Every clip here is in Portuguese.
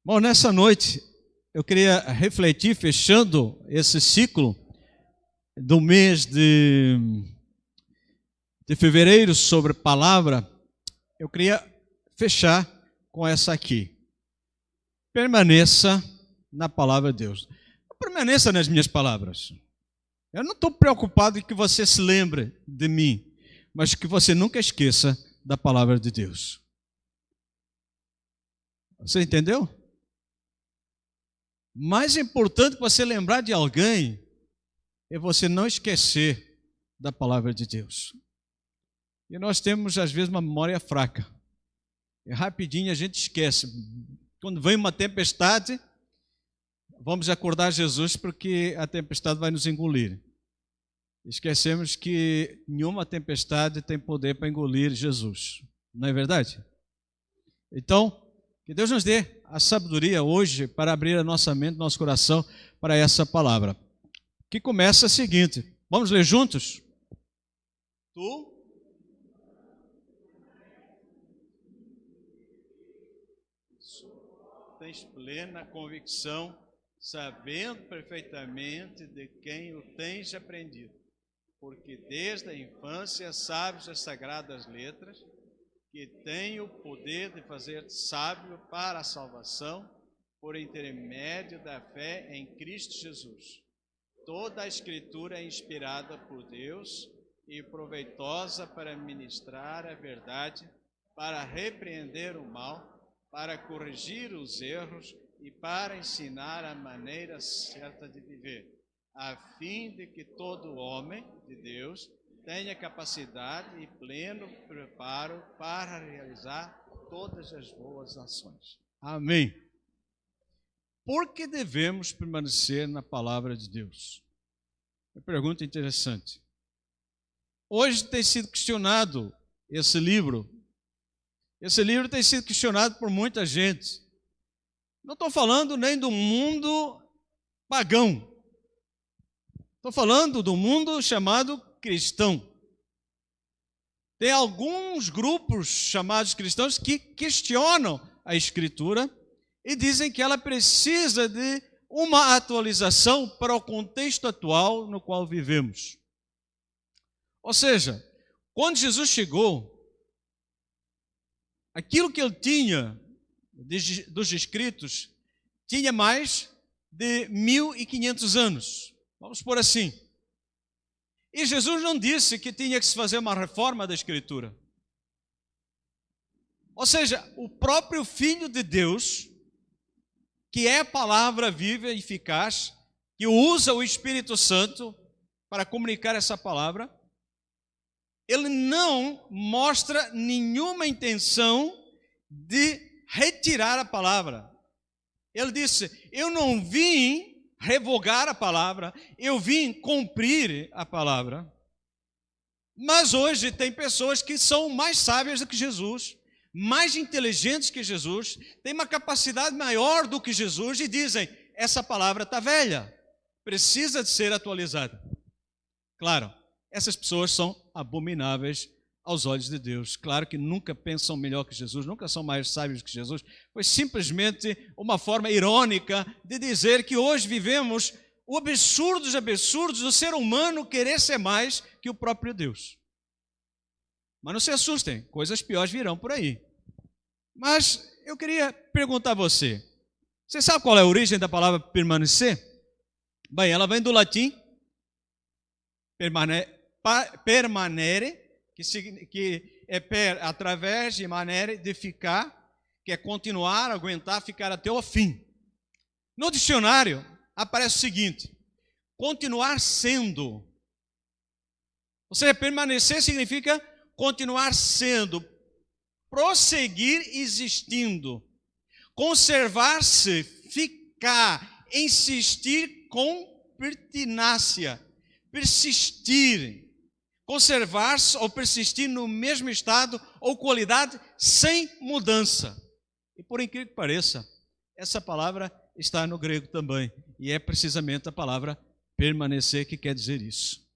Bom, nessa noite eu queria refletir, fechando esse ciclo do mês de fevereiro sobre palavra, eu queria fechar com essa aqui. Permaneça na palavra de Deus. Permaneça nas minhas palavras. Eu não estou preocupado em que você se lembre de mim, mas que você nunca esqueça da palavra de Deus. Você entendeu? Mais importante que você lembrar de alguém é você não esquecer da palavra de Deus. E nós temos, às vezes, uma memória fraca. E rapidinho a gente esquece. Quando vem uma tempestade, vamos acordar Jesus porque a tempestade vai nos engolir. Esquecemos que nenhuma tempestade tem poder para engolir Jesus. Não é verdade? Então, que Deus nos dê a sabedoria hoje para abrir a nossa mente, nosso coração para essa palavra. Que começa o seguinte. Vamos ler juntos? Tu tens plena convicção, sabendo perfeitamente de quem o tens aprendido, porque desde a infância sabes as sagradas letras, que tem o poder de fazer sábio para a salvação por intermédio da fé em Cristo Jesus. Toda a Escritura é inspirada por Deus e proveitosa para ministrar a verdade, para repreender o mal, para corrigir os erros e para ensinar a maneira certa de viver, a fim de que todo homem de Deus tenha capacidade e pleno preparo para realizar todas as boas ações. Amém. Por que devemos permanecer na palavra de Deus? Uma pergunta interessante. Hoje tem sido questionado esse livro. Esse livro tem sido questionado por muita gente. Não estou falando nem do mundo pagão. Estou falando do mundo chamado cristão. Tem alguns grupos chamados cristãos que questionam a Escritura e dizem que ela precisa de uma atualização para o contexto atual no qual vivemos. Ou seja, quando Jesus chegou, aquilo que ele tinha dos escritos tinha mais de 1500 anos. Vamos por assim. E Jesus não disse que tinha que se fazer uma reforma da Escritura. Ou seja, o próprio Filho de Deus, que é a palavra viva e eficaz, que usa o Espírito Santo para comunicar essa palavra, ele não mostra nenhuma intenção de retirar a palavra. Ele disse, eu não vim revogar a palavra, eu vim cumprir a palavra. Mas hoje tem pessoas que são mais sábias do que Jesus, mais inteligentes que Jesus, têm uma capacidade maior do que Jesus e dizem, essa palavra está velha, precisa de ser atualizada. Claro, essas pessoas são abomináveis aos olhos de Deus. Claro que nunca pensam melhor que Jesus, nunca são mais sábios que Jesus. Foi simplesmente uma forma irônica de dizer que hoje vivemos o absurdo dos absurdos do ser humano querer ser mais que o próprio Deus. Mas não se assustem, coisas piores virão por aí. Mas eu queria perguntar a você, você sabe qual é a origem da palavra permanecer? Bem, ela vem do latim permanere, que é através de maneira de ficar, que é continuar, aguentar, ficar até o fim. No dicionário aparece o seguinte, continuar sendo. Ou seja, permanecer significa continuar sendo, prosseguir existindo, conservar-se, ficar, insistir com pertinácia, persistir, conservar-se ou persistir no mesmo estado ou qualidade sem mudança. E por incrível que pareça, essa palavra está no grego também, e é precisamente a palavra permanecer que quer dizer isso.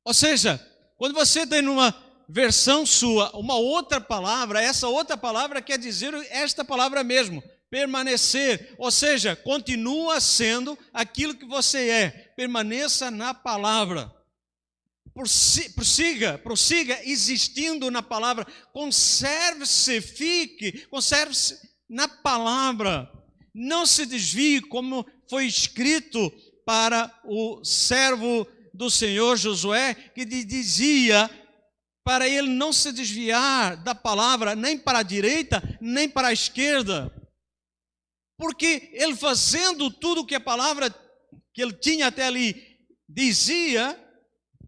Ou seja, quando você tem numa versão sua uma outra palavra, essa outra palavra quer dizer esta palavra mesmo, permanecer, ou seja, continua sendo aquilo que você é. Permaneça na palavra. Prossiga existindo na palavra. Conserve-se na palavra. Não se desvie, como foi escrito para o servo do Senhor Josué, que dizia para ele não se desviar da palavra, nem para a direita, nem para a esquerda. Porque ele fazendo tudo que a palavra que ele tinha até ali dizia,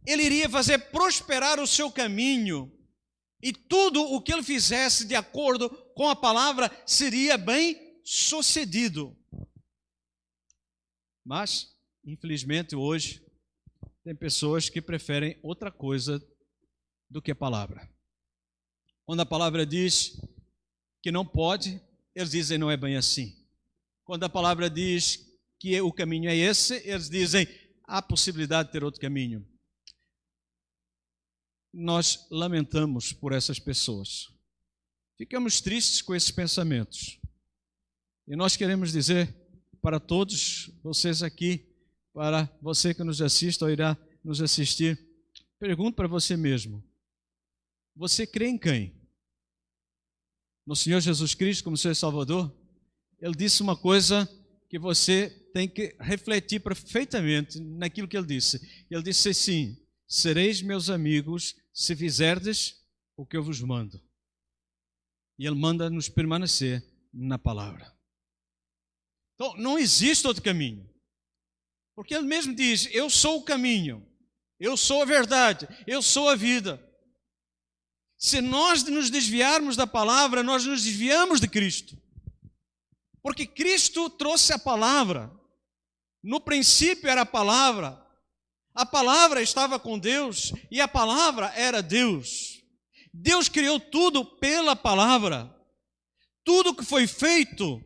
ele iria fazer prosperar o seu caminho. E tudo o que ele fizesse de acordo com a palavra seria bem sucedido. Mas, infelizmente, hoje, tem pessoas que preferem outra coisa do que a palavra. Quando a palavra diz que não pode, eles dizem não é bem assim. Quando a palavra diz que o caminho é esse, eles dizem há possibilidade de ter outro caminho. Nós lamentamos por essas pessoas. Ficamos tristes com esses pensamentos. E nós queremos dizer para todos vocês aqui, para você que nos assiste ou irá nos assistir, pergunto para você mesmo: você crê em quem? No Senhor Jesus Cristo como seu Salvador? Ele disse uma coisa que você tem que refletir perfeitamente naquilo que ele disse. Ele disse assim: sereis meus amigos se fizerdes o que eu vos mando. E ele manda-nos permanecer na palavra. Então, não existe outro caminho. Porque ele mesmo diz: eu sou o caminho, eu sou a verdade, eu sou a vida. Se nós nos desviarmos da palavra, nós nos desviamos de Cristo. Porque Cristo trouxe a palavra. No princípio era a palavra estava com Deus e a palavra era Deus. Deus criou tudo pela palavra. Tudo que foi feito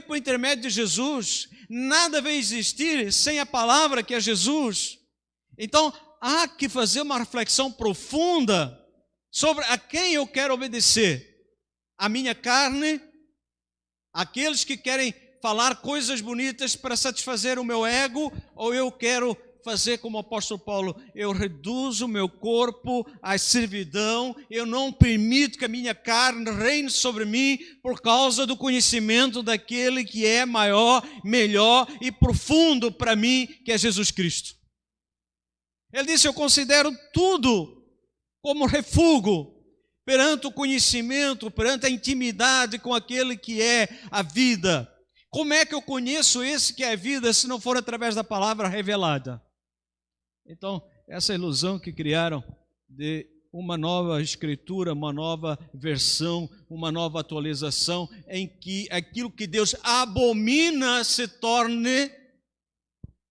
por intermédio de Jesus. Nada vai existir sem a palavra que é Jesus. Então, há que fazer uma reflexão profunda sobre a quem eu quero obedecer. A minha carne, aqueles que querem falar coisas bonitas para satisfazer o meu ego, ou eu quero fazer como o apóstolo Paulo, eu reduzo o meu corpo à servidão, eu não permito que a minha carne reine sobre mim por causa do conhecimento daquele que é maior, melhor e profundo para mim, que é Jesus Cristo. Ele disse: eu considero tudo como refúgio perante o conhecimento, perante a intimidade com aquele que é a vida. Como é que eu conheço esse que é a vida se não for através da palavra revelada? Então, essa ilusão que criaram de uma nova escritura, uma nova versão, uma nova atualização, em que aquilo que Deus abomina se torne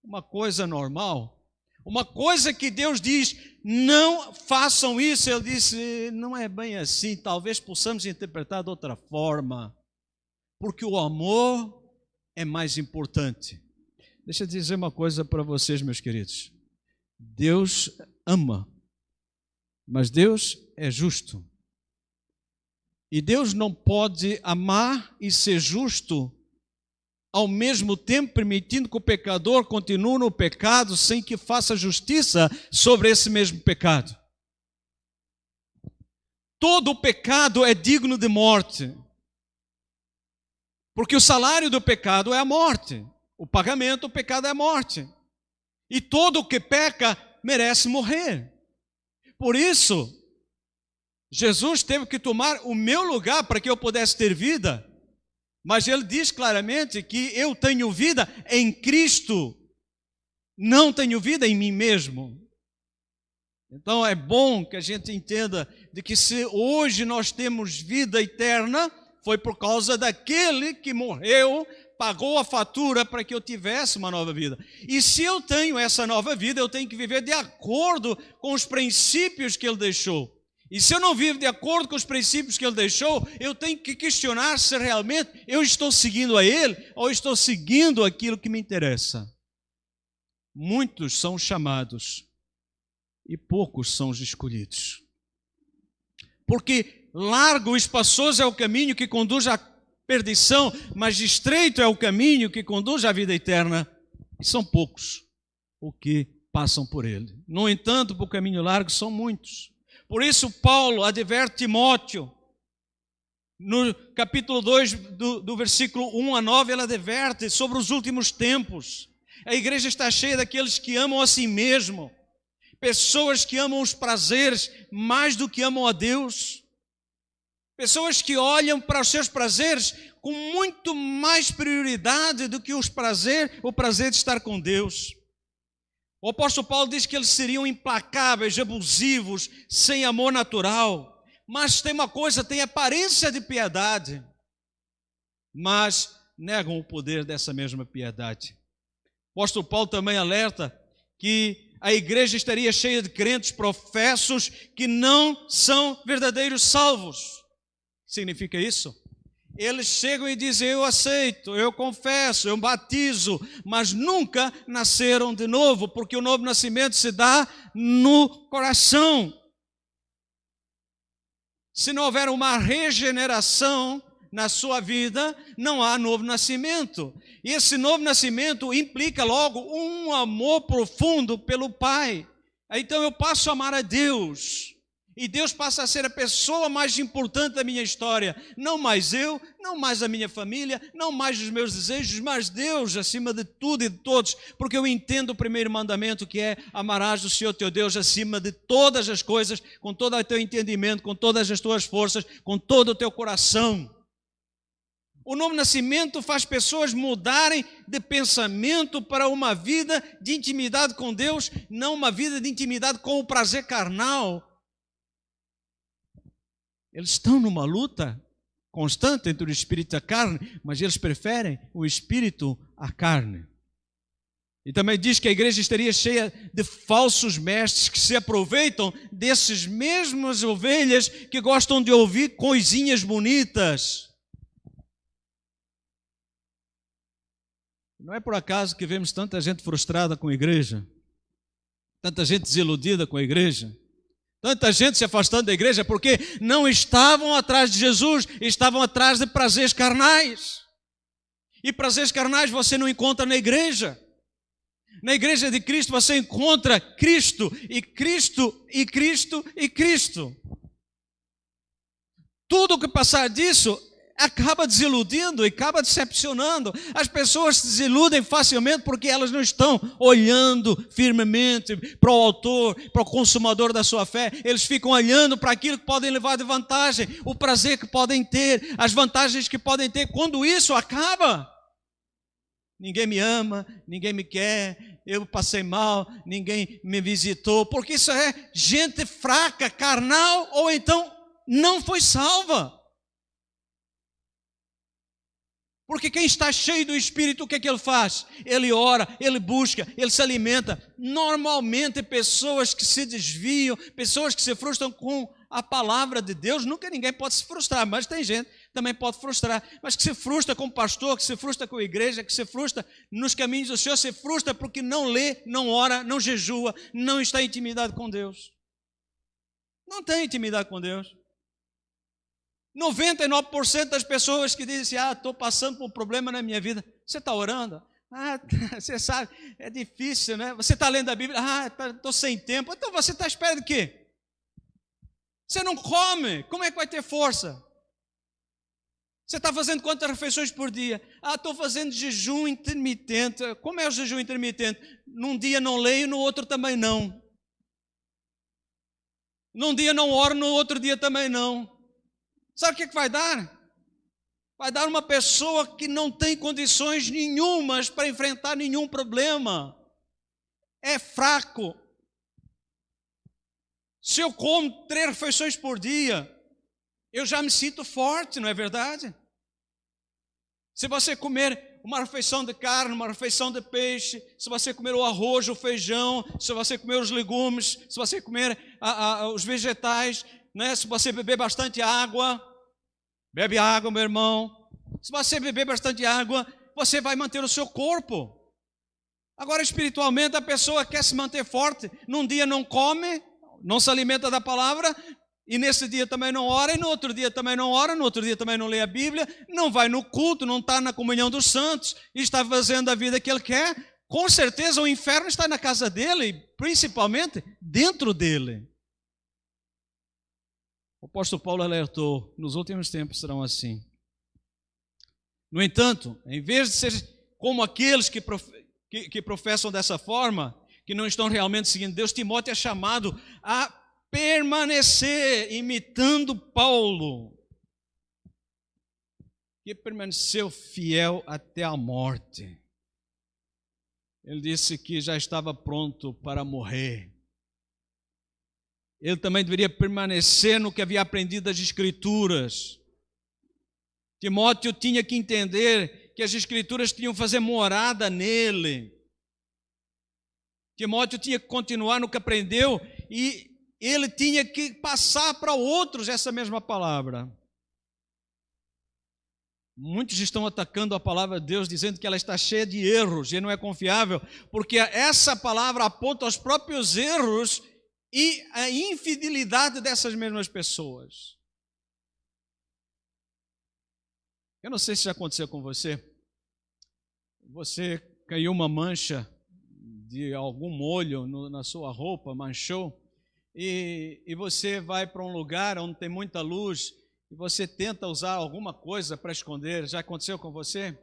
uma coisa normal. Uma coisa que Deus diz: não façam isso. Ele disse: não é bem assim, talvez possamos interpretar de outra forma, porque o amor é mais importante. Deixa eu dizer uma coisa para vocês, meus queridos. Deus ama, mas Deus é justo. E Deus não pode amar e ser justo ao mesmo tempo permitindo que o pecador continue no pecado sem que faça justiça sobre esse mesmo pecado. Todo pecado é digno de morte, porque o salário do pecado é a morte. O pagamento do pecado é a morte. E todo o que peca merece morrer. Por isso, Jesus teve que tomar o meu lugar para que eu pudesse ter vida. Mas ele diz claramente que eu tenho vida em Cristo, não tenho vida em mim mesmo. Então é bom que a gente entenda de que se hoje nós temos vida eterna, foi por causa daquele que morreu, pagou a fatura para que eu tivesse uma nova vida. E se eu tenho essa nova vida, eu tenho que viver de acordo com os princípios que ele deixou. E se eu não vivo de acordo com os princípios que ele deixou, eu tenho que questionar se realmente eu estou seguindo a ele ou estou seguindo aquilo que me interessa. Muitos são chamados e poucos são os escolhidos. Porque largo e espaçoso é o caminho que conduz à perdição, mas estreito é o caminho que conduz à vida eterna, e são poucos os que passam por ele. No entanto, por caminho largo são muitos. Por isso, Paulo adverte Timóteo, no capítulo 2, do versículo 1 a 9, ele adverte sobre os últimos tempos. A igreja está cheia daqueles que amam a si mesmo, pessoas que amam os prazeres mais do que amam a Deus, pessoas que olham para os seus prazeres com muito mais prioridade do que o prazer de estar com Deus. O apóstolo Paulo diz que eles seriam implacáveis, abusivos, sem amor natural. Mas tem uma coisa, tem aparência de piedade, mas negam o poder dessa mesma piedade. O apóstolo Paulo também alerta que a igreja estaria cheia de crentes professos que não são verdadeiros salvos. O que significa isso? Eles chegam e dizem, eu aceito, eu confesso, eu batizo, mas nunca nasceram de novo, porque o novo nascimento se dá no coração. Se não houver uma regeneração na sua vida, não há novo nascimento. E esse novo nascimento implica logo um amor profundo pelo Pai. Então eu passo a amar a Deus. E Deus passa a ser a pessoa mais importante da minha história. Não mais eu, não mais a minha família, não mais os meus desejos, mas Deus acima de tudo e de todos. Porque eu entendo o primeiro mandamento, que é amarás o Senhor teu Deus acima de todas as coisas, com todo o teu entendimento, com todas as tuas forças, com todo o teu coração. O novo nascimento faz pessoas mudarem de pensamento para uma vida de intimidade com Deus, não uma vida de intimidade com o prazer carnal. Eles estão numa luta constante entre o espírito e a carne, mas eles preferem o espírito à carne. E também diz que a igreja estaria cheia de falsos mestres que se aproveitam desses mesmas ovelhas que gostam de ouvir coisinhas bonitas. Não é por acaso que vemos tanta gente frustrada com a igreja, tanta gente desiludida com a igreja, tanta gente se afastando da igreja porque não estavam atrás de Jesus, estavam atrás de prazeres carnais. E prazeres carnais você não encontra na igreja. Na igreja de Cristo você encontra Cristo, e Cristo, e Cristo, e Cristo. Tudo o que passar disso acaba desiludindo e acaba decepcionando. As pessoas se desiludem facilmente porque elas não estão olhando firmemente para o autor, para o consumador da sua fé. Eles ficam olhando para aquilo que podem levar de vantagem, o prazer que podem ter, as vantagens que podem ter. Quando isso acaba, ninguém me ama, ninguém me quer, eu passei mal, ninguém me visitou, porque isso é gente fraca, carnal, ou então não foi salva. Porque quem está cheio do Espírito, o que é que ele faz? Ele ora, ele busca, ele se alimenta. Normalmente pessoas que se desviam, pessoas que se frustram com a palavra de Deus, nunca ninguém pode se frustrar, mas tem gente que também pode frustrar, mas que se frustra com o pastor, que se frustra com a igreja, que se frustra nos caminhos do Senhor, se frustra porque não lê, não ora, não jejua, não está em intimidade com Deus. Não tem intimidade com Deus. 99% das pessoas que dizem assim, estou passando por um problema na minha vida. Você está orando? Você sabe, é difícil, né? Você está lendo a Bíblia? Estou sem tempo. Então você está à espera de quê? Você não come, como é que vai ter força? Você está fazendo quantas refeições por dia? Estou fazendo jejum intermitente. Como é o jejum intermitente? Num dia não leio, no outro também não. Num dia não oro, no outro dia também não. Sabe o que vai dar? Vai dar uma pessoa que não tem condições nenhumas para enfrentar nenhum problema. É fraco. Se eu como 3 refeições por dia, eu já me sinto forte, não é verdade? Se você comer uma refeição de carne, uma refeição de peixe, se você comer o arroz, o feijão, se você comer os legumes, se você comer os vegetais, né? Se você beber bastante água, bebe água, meu irmão. Se você beber bastante água, você vai manter o seu corpo. Agora, espiritualmente, a pessoa quer se manter forte. Num dia não come, não se alimenta da palavra, e nesse dia também não ora, e no outro dia também não ora, no outro dia também não lê a Bíblia, não vai no culto, não está na comunhão dos santos, e está fazendo a vida que ele quer, com certeza o inferno está na casa dele, principalmente dentro dele. O apóstolo Paulo alertou, nos últimos tempos serão assim. No entanto, em vez de ser como aqueles que professam dessa forma, que não estão realmente seguindo Deus, Timóteo é chamado a permanecer imitando Paulo, que permaneceu fiel até a morte. Ele disse que já estava pronto para morrer. Ele também deveria permanecer no que havia aprendido das Escrituras. Timóteo tinha que entender que as Escrituras tinham que fazer morada nele. Timóteo tinha que continuar no que aprendeu e ele tinha que passar para outros essa mesma palavra. Muitos estão atacando a palavra de Deus, dizendo que ela está cheia de erros e não é confiável, porque essa palavra aponta aos próprios erros e a infidelidade dessas mesmas pessoas. Eu não sei se já aconteceu com você. Você caiu uma mancha de algum molho na sua roupa, manchou, e você vai para um lugar onde tem muita luz e você tenta usar alguma coisa para esconder. Já aconteceu com você?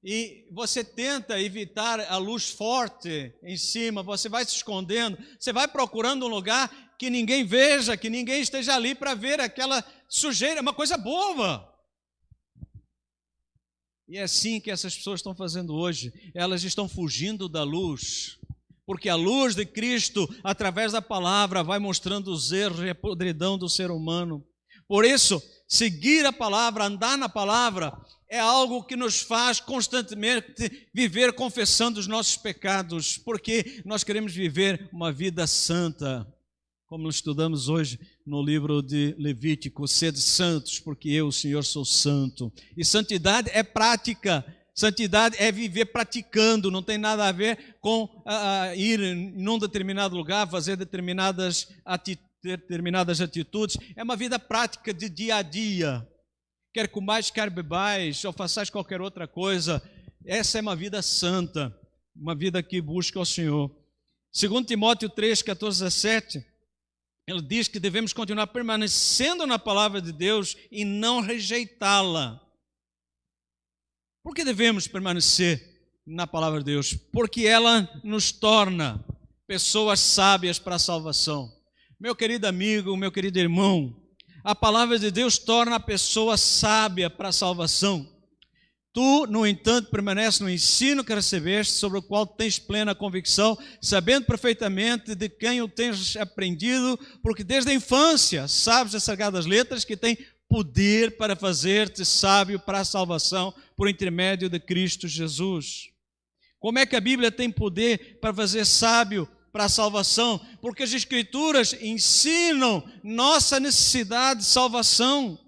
E você tenta evitar a luz forte em cima, você vai se escondendo, você vai procurando um lugar que ninguém veja, que ninguém esteja ali para ver aquela sujeira, uma coisa boba. E é assim que essas pessoas estão fazendo hoje. Elas estão fugindo da luz, porque a luz de Cristo, através da palavra, vai mostrando os erros e a podridão do ser humano. Por isso, seguir a palavra, andar na palavra, é algo que nos faz constantemente viver confessando os nossos pecados, porque nós queremos viver uma vida santa, como estudamos hoje no livro de Levítico: sede santos, porque eu, o Senhor, sou santo. E santidade é prática, santidade é viver praticando, não tem nada a ver com ir em um determinado lugar, fazer determinadas atitudes. É uma vida prática de dia a dia. Quer comais, quer bebais, ou façais qualquer outra coisa, essa é uma vida santa, uma vida que busca o Senhor. 2 Timóteo 3, 14 a 17, ele diz que devemos continuar permanecendo na palavra de Deus e não rejeitá-la. Por que devemos permanecer na palavra de Deus? Porque ela nos torna pessoas sábias para a salvação. Meu querido amigo, meu querido irmão, a palavra de Deus torna a pessoa sábia para a salvação. Tu, no entanto, permaneces no ensino que recebeste, sobre o qual tens plena convicção, sabendo perfeitamente de quem o tens aprendido, porque desde a infância sabes as sagradas letras que têm poder para fazer-te sábio para a salvação por intermédio de Cristo Jesus. Como é que a Bíblia tem poder para fazer sábio para a salvação? Porque as Escrituras ensinam nossa necessidade de salvação.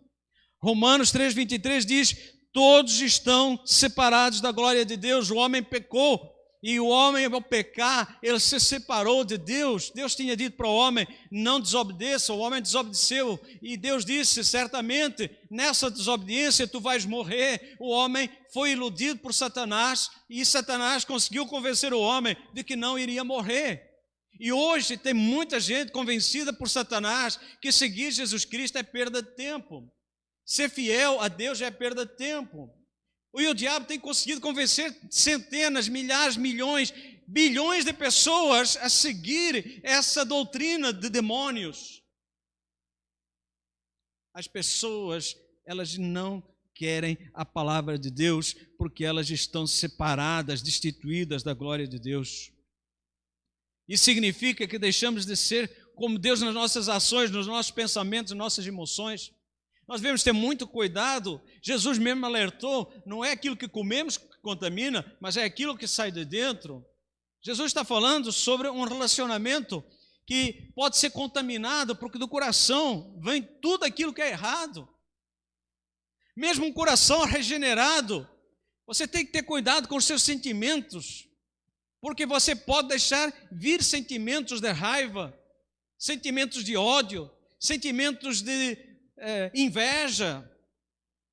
Romanos 3,23 diz: todos estão separados da glória de Deus. O homem pecou e o homem, ao pecar, ele se separou de Deus. Deus tinha dito para o homem: não desobedeça. O homem desobedeceu e Deus disse: certamente nessa desobediência tu vais morrer. O homem foi iludido por Satanás e Satanás conseguiu convencer o homem de que não iria morrer. E hoje tem muita gente convencida por Satanás que seguir Jesus Cristo é perda de tempo. Ser fiel a Deus já é perda de tempo. E o diabo tem conseguido convencer centenas, milhares, milhões, bilhões de pessoas a seguir essa doutrina de demônios. As pessoas, elas não querem a palavra de Deus porque elas estão separadas, destituídas da glória de Deus. Isso significa que deixamos de ser como Deus nas nossas ações, nos nossos pensamentos, nas nossas emoções. Nós devemos ter muito cuidado. Jesus mesmo alertou: não é aquilo que comemos que contamina, mas é aquilo que sai de dentro. Jesus está falando sobre um relacionamento que pode ser contaminado, porque do coração vem tudo aquilo que é errado. Mesmo um coração regenerado, você tem que ter cuidado com os seus sentimentos, porque você pode deixar vir sentimentos de raiva, sentimentos de ódio, sentimentos de inveja.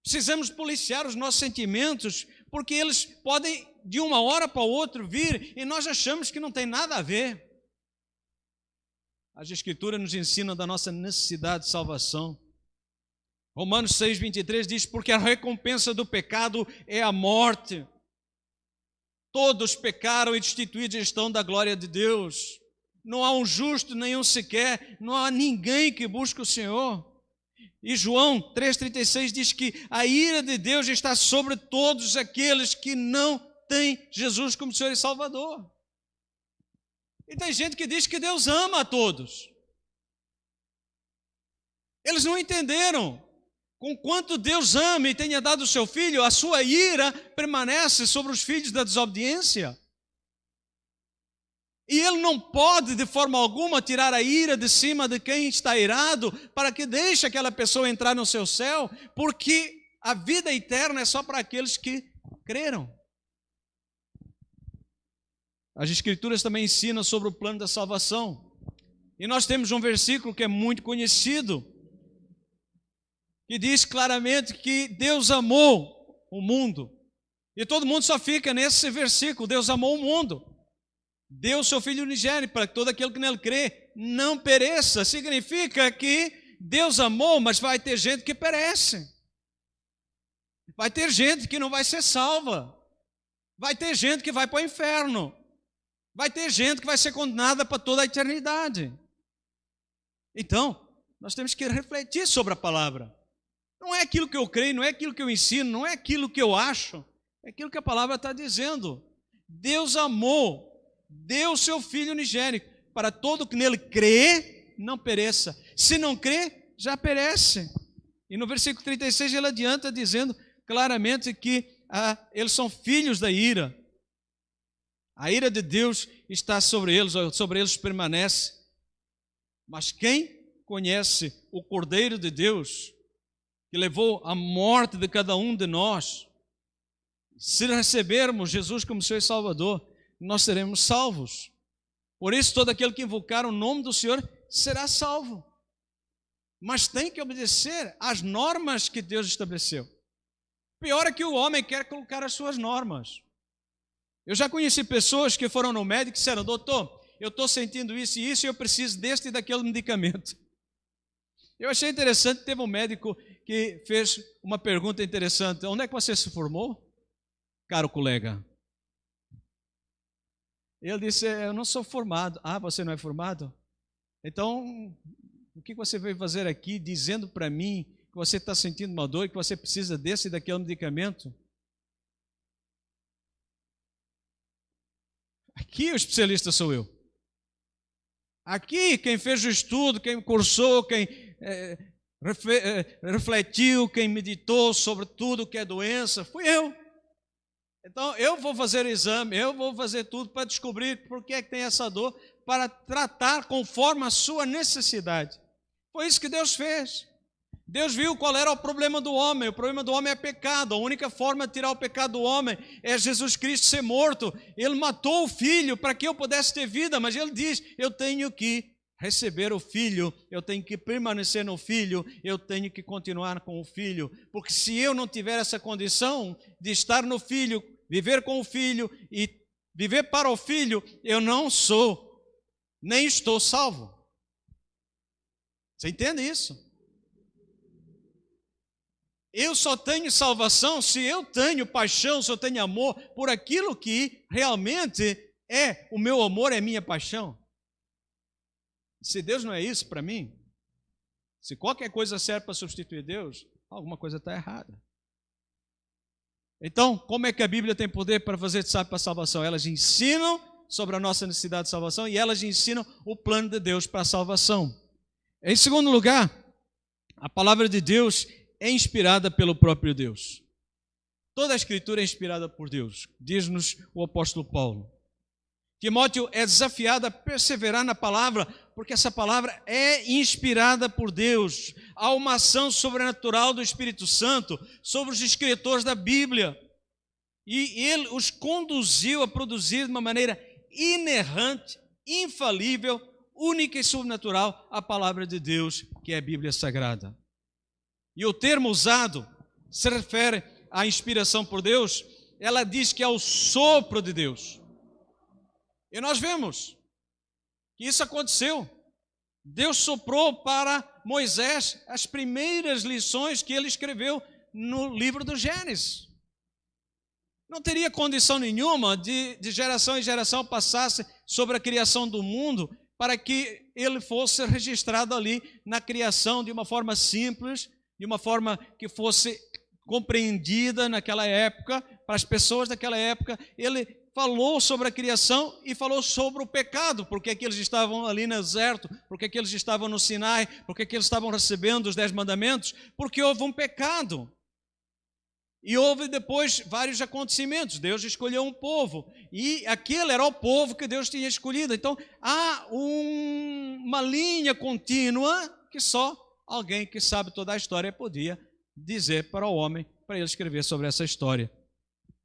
Precisamos policiar os nossos sentimentos, porque eles podem, de uma hora para outra, vir e nós achamos que não tem nada a ver. As Escrituras nos ensinam da nossa necessidade de salvação. Romanos 6:23 diz, porque a recompensa do pecado é a morte. Todos pecaram e destituídos estão da glória de Deus. Não há um justo, nenhum sequer, não há ninguém que busque o Senhor. E João 3,36 diz que a ira de Deus está sobre todos aqueles que não têm Jesus como Senhor e Salvador. E tem gente que diz que Deus ama a todos. Eles não entenderam. Com quanto Deus ama e tenha dado o seu Filho, a sua ira permanece sobre os filhos da desobediência. E Ele não pode, de forma alguma, tirar a ira de cima de quem está irado, para que deixe aquela pessoa entrar no seu céu, porque a vida eterna é só para aqueles que creram. As Escrituras também ensinam sobre o plano da salvação. E nós temos um versículo que é muito conhecido, que diz claramente que Deus amou o mundo. E todo mundo só fica nesse versículo, Deus amou o mundo. Deu o seu Filho unigênito para que todo aquele que nele crê não pereça. Significa que Deus amou, mas vai ter gente que perece. Vai ter gente que não vai ser salva. Vai ter gente que vai para o inferno. Vai ter gente que vai ser condenada para toda a eternidade. Então, nós temos que refletir sobre a palavra. Não é aquilo que eu creio, não é aquilo que eu ensino, não é aquilo que eu acho. É aquilo que a palavra está dizendo. Deus amou, deu o seu Filho unigênito, para todo que nele crê, não pereça. Se não crê, já perece. E no versículo 36 ele adianta dizendo claramente que eles são filhos da ira. A ira de Deus está sobre eles permanece. Mas quem conhece o Cordeiro de Deus, que levou a morte de cada um de nós, se recebermos Jesus como Senhor e Salvador, nós seremos salvos. Por isso, todo aquele que invocar o nome do Senhor será salvo. Mas tem que obedecer às normas que Deus estabeleceu. Pior é que o homem quer colocar as suas normas. Eu já conheci pessoas que foram no médico e disseram, doutor, eu estou sentindo isso e isso e eu preciso deste e daquele medicamento. Eu achei interessante, teve um médico que fez uma pergunta interessante. Onde é que você se formou, caro colega? Ele disse, eu não sou formado. Ah, você não é formado? Então, o que você veio fazer aqui dizendo para mim que você está sentindo uma dor e que você precisa desse e daquele medicamento? Aqui o especialista sou eu. Aqui quem fez o estudo, quem cursou, quem refletiu, quem meditou sobre tudo que é doença, fui eu. Então eu vou fazer o exame, eu vou fazer tudo para descobrir por que é que tem essa dor, para tratar conforme a sua necessidade. Foi isso que Deus fez. Deus viu qual era o problema do homem. O problema do homem é pecado. A única forma de tirar o pecado do homem é Jesus Cristo ser morto. Ele matou o Filho para que eu pudesse ter vida, mas Ele diz, eu tenho que receber o Filho, eu tenho que permanecer no Filho, eu tenho que continuar com o Filho, porque se eu não tiver essa condição de estar no Filho, viver com o Filho e viver para o Filho, eu não sou, nem estou salvo. Você entende isso? Eu só tenho salvação se eu tenho paixão, se eu tenho amor por aquilo que realmente é o meu amor, é minha paixão. Se Deus não é isso para mim, se qualquer coisa serve para substituir Deus, alguma coisa está errada. Então, como é que a Bíblia tem poder para fazer de sábio para a salvação? Elas ensinam sobre a nossa necessidade de salvação e elas ensinam o plano de Deus para a salvação. Em segundo lugar, a palavra de Deus é inspirada pelo próprio Deus. Toda a Escritura é inspirada por Deus, diz-nos o apóstolo Paulo. Timóteo é desafiado a perseverar na palavra, porque essa palavra é inspirada por Deus. Há uma ação sobrenatural do Espírito Santo sobre os escritores da Bíblia. E ele os conduziu a produzir de uma maneira inerrante, infalível, única e sobrenatural a palavra de Deus, que é a Bíblia Sagrada. E o termo usado se refere à inspiração por Deus, ela diz que é o sopro de Deus. E nós vemos que isso aconteceu. Deus soprou para Moisés as primeiras lições que ele escreveu no livro do Gênesis. Não teria condição nenhuma de geração em geração passasse sobre a criação do mundo para que ele fosse registrado ali na criação de uma forma simples, de uma forma que fosse compreendida naquela época, para as pessoas daquela época. Ele falou sobre a criação e falou sobre o pecado, porque que eles estavam ali no deserto, porque que eles estavam no Sinai, porque que eles estavam recebendo os 10 mandamentos, porque houve um pecado. E houve depois vários acontecimentos. Deus escolheu um povo, e aquele era o povo que Deus tinha escolhido. Então há uma linha contínua que só alguém que sabe toda a história podia dizer para o homem, para ele escrever sobre essa história.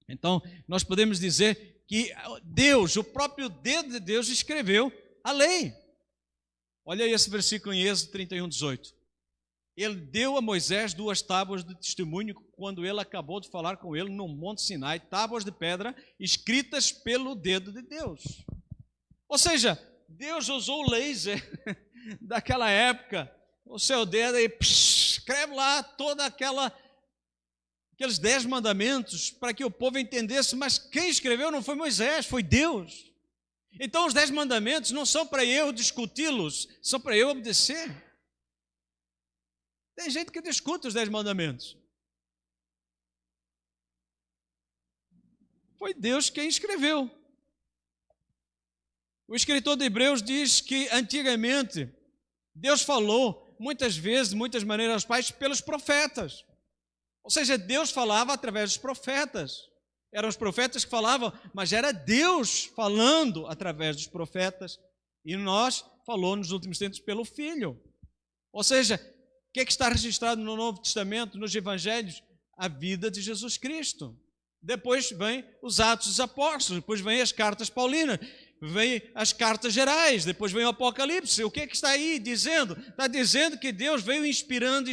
Então nós podemos dizer que Deus, o próprio dedo de Deus, escreveu a lei. Olha aí esse versículo em Êxodo 31, 18. Ele deu a Moisés 2 tábuas de testemunho quando ele acabou de falar com ele no Monte Sinai, tábuas de pedra escritas pelo dedo de Deus. Ou seja, Deus usou o laser daquela época, o seu dedo, e escreve lá toda aqueles 10 mandamentos para que o povo entendesse, mas quem escreveu não foi Moisés, foi Deus. Então os 10 mandamentos não são para eu discuti-los, são para eu obedecer. Tem gente que discute os 10 mandamentos. Foi Deus quem escreveu. O escritor de Hebreus diz que antigamente Deus falou muitas vezes, de muitas maneiras aos pais pelos profetas. Ou seja, Deus falava através dos profetas. Eram os profetas que falavam, mas era Deus falando através dos profetas. E nós falou nos últimos tempos pelo Filho. Ou seja, o que está registrado no Novo Testamento, nos Evangelhos? A vida de Jesus Cristo. Depois vem os Atos dos Apóstolos, depois vem as cartas paulinas, vem as cartas gerais, depois vem o Apocalipse. O que está aí dizendo? Está dizendo que Deus veio inspirando.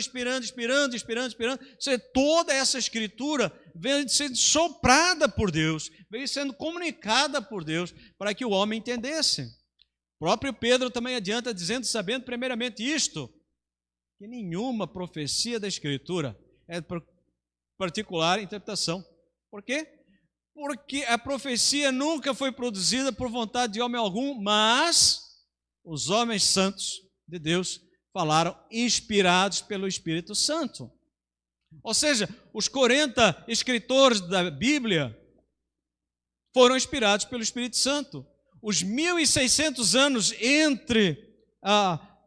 Toda essa escritura veio sendo soprada por Deus, veio sendo comunicada por Deus, para que o homem entendesse. O próprio Pedro também adianta dizendo, sabendo primeiramente isto, que nenhuma profecia da Escritura é de particular interpretação. Por quê? Porque a profecia nunca foi produzida por vontade de homem algum, mas os homens santos de Deus falaram inspirados pelo Espírito Santo. Ou seja, os 40 escritores da Bíblia foram inspirados pelo Espírito Santo. Os 1.600 anos entre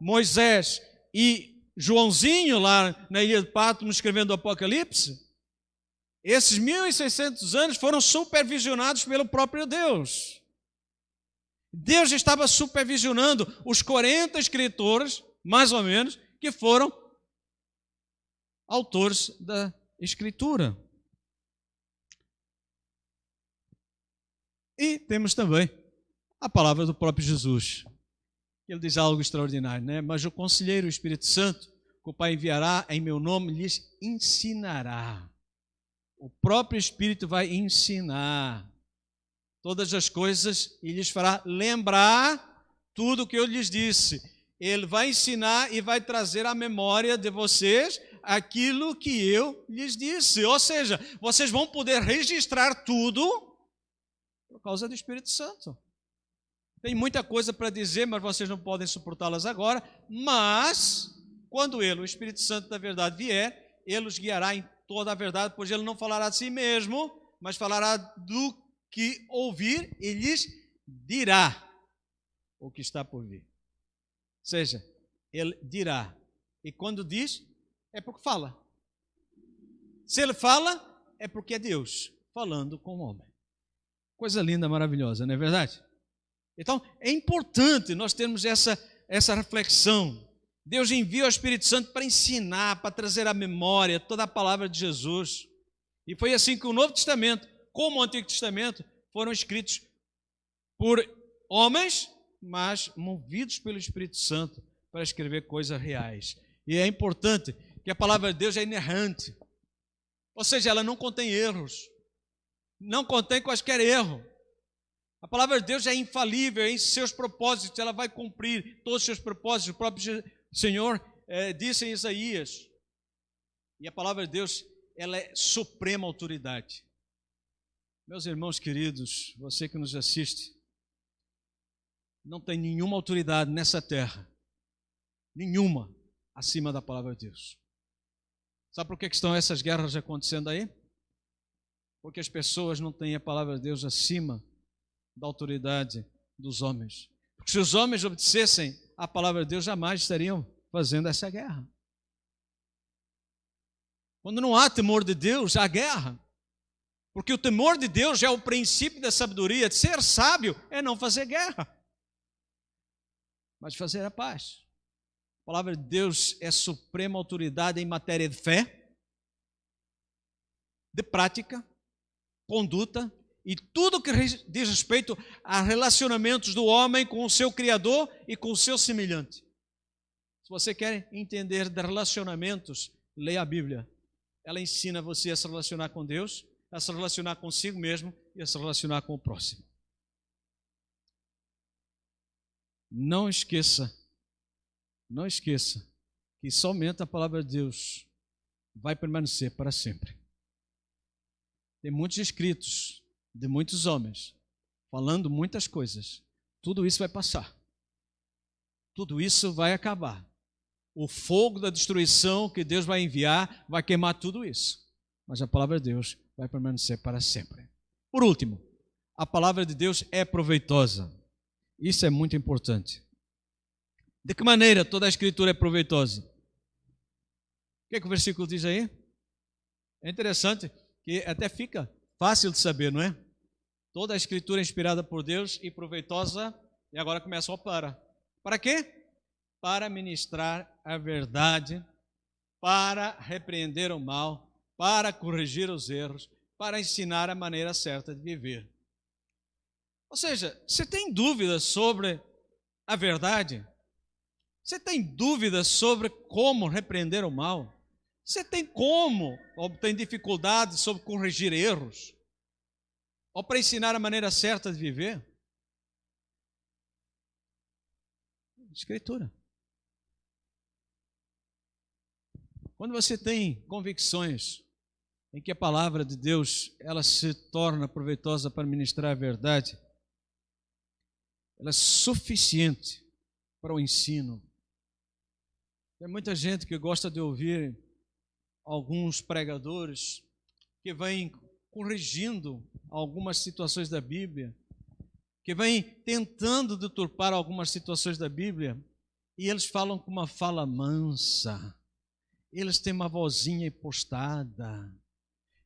Moisés e Joãozinho, lá na ilha de Patmos, escrevendo o Apocalipse, esses 1.600 anos foram supervisionados pelo próprio Deus. Deus estava supervisionando os 40 escritores, mais ou menos, que foram autores da Escritura. E temos também a palavra do próprio Jesus. Ele diz algo extraordinário, né? Mas o Conselheiro, o Espírito Santo, que o Pai enviará em meu nome, lhes ensinará. O próprio Espírito vai ensinar todas as coisas e lhes fará lembrar tudo o que eu lhes disse. Ele vai ensinar e vai trazer à memória de vocês aquilo que eu lhes disse. Ou seja, vocês vão poder registrar tudo por causa do Espírito Santo. Tem muita coisa para dizer, mas vocês não podem suportá-las agora. Mas, quando ele, o Espírito Santo da verdade, vier, ele os guiará em toda a verdade, pois ele não falará de si mesmo, mas falará do que ouvir e lhes dirá o que está por vir. Ou seja, ele dirá. E quando diz, é porque fala. Se ele fala, é porque é Deus falando com o homem. Coisa linda, maravilhosa, não é verdade? Então, é importante nós termos essa reflexão. Deus envia o Espírito Santo para ensinar, para trazer à memória toda a palavra de Jesus. E foi assim que o Novo Testamento, como o Antigo Testamento, foram escritos por homens, mas movidos pelo Espírito Santo para escrever coisas reais. E é importante que a palavra de Deus é inerrante, ou seja, ela não contém erros, não contém quaisquer erro. A palavra de Deus é infalível em seus propósitos, ela vai cumprir todos os seus propósitos. O próprio Senhor disse em Isaías. E a palavra de Deus, ela é suprema autoridade. Meus irmãos queridos, você que nos assiste, não tem nenhuma autoridade nessa terra, nenhuma, acima da palavra de Deus. Sabe por que estão essas guerras acontecendo aí? Porque as pessoas não têm a palavra de Deus acima da autoridade dos homens. Porque se os homens obedecessem à palavra de Deus, jamais estariam fazendo essa guerra. Quando não há temor de Deus, há guerra. Porque o temor de Deus é o princípio da sabedoria. De ser sábio é não fazer guerra, mas fazer a paz. A palavra de Deus é suprema autoridade em matéria de fé, de prática, conduta e tudo que diz respeito a relacionamentos do homem com o seu Criador e com o seu semelhante. Se você quer entender de relacionamentos, leia a Bíblia. Ela ensina você a se relacionar com Deus, a se relacionar consigo mesmo e a se relacionar com o próximo. Não esqueça que somente a palavra de Deus vai permanecer para sempre. Tem muitos escritos de muitos homens falando muitas coisas. Tudo isso vai passar. Tudo isso vai acabar. O fogo da destruição que Deus vai enviar vai queimar tudo isso. Mas a palavra de Deus vai permanecer para sempre. Por último, a palavra de Deus é proveitosa. Isso é muito importante. De que maneira toda a Escritura é proveitosa? O que o versículo diz aí? É interessante que até fica fácil de saber, não é? Toda a Escritura é inspirada por Deus e proveitosa. E agora começa o para. Para quê? Para ministrar a verdade, para repreender o mal, para corrigir os erros, para ensinar a maneira certa de viver. Ou seja, você tem dúvidas sobre a verdade? Você tem dúvidas sobre como repreender o mal? Você tem como, ou tem dificuldade sobre corrigir erros? Ou para ensinar a maneira certa de viver? Escritura. Quando você tem convicções em que a palavra de Deus ela se torna proveitosa para ministrar a verdade, ela é suficiente para o ensino. Tem muita gente que gosta de ouvir alguns pregadores que vêm corrigindo algumas situações da Bíblia, que vêm tentando deturpar algumas situações da Bíblia, e eles falam com uma fala mansa, eles têm uma vozinha impostada,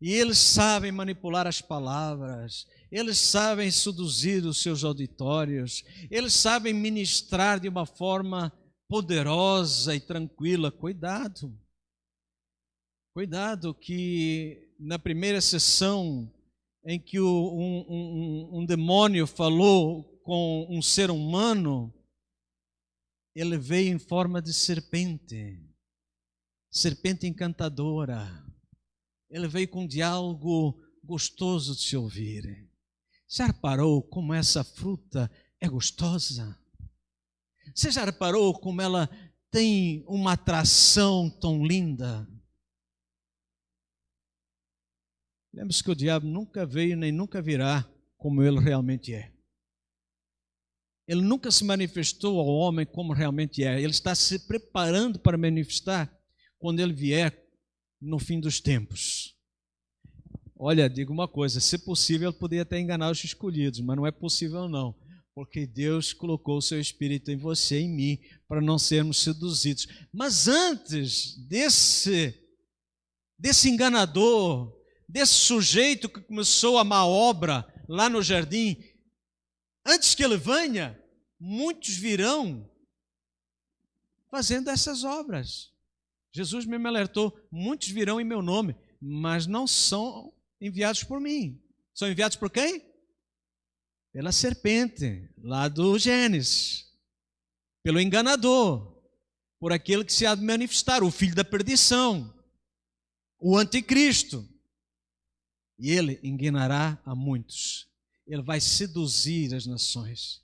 e eles sabem manipular as palavras, eles sabem seduzir os seus auditórios, eles sabem ministrar de uma forma poderosa e tranquila. Cuidado que na primeira sessão em que um demônio falou com um ser humano, ele veio em forma de serpente encantadora. Ele veio com um diálogo gostoso de se ouvir. Você já reparou como essa fruta é gostosa? Você já reparou como ela tem uma atração tão linda? Lembre-se que o diabo nunca veio nem nunca virá como ele realmente é. Ele nunca se manifestou ao homem como realmente é. Ele está se preparando para manifestar quando ele vier no fim dos tempos. Olha, digo uma coisa, se possível ele poderia até enganar os escolhidos, mas não é possível não, porque Deus colocou o seu Espírito em você e em mim para não sermos seduzidos. Mas antes desse enganador, desse sujeito que começou a má obra lá no jardim, antes que ele venha, muitos virão fazendo essas obras. Jesus mesmo alertou, muitos virão em meu nome, mas não são enviados por mim. São enviados por quem? pela serpente, lá do Gênesis, pelo enganador, por aquele que se há de manifestar, o filho da perdição, o anticristo. E ele enganará a muitos. Ele vai seduzir as nações.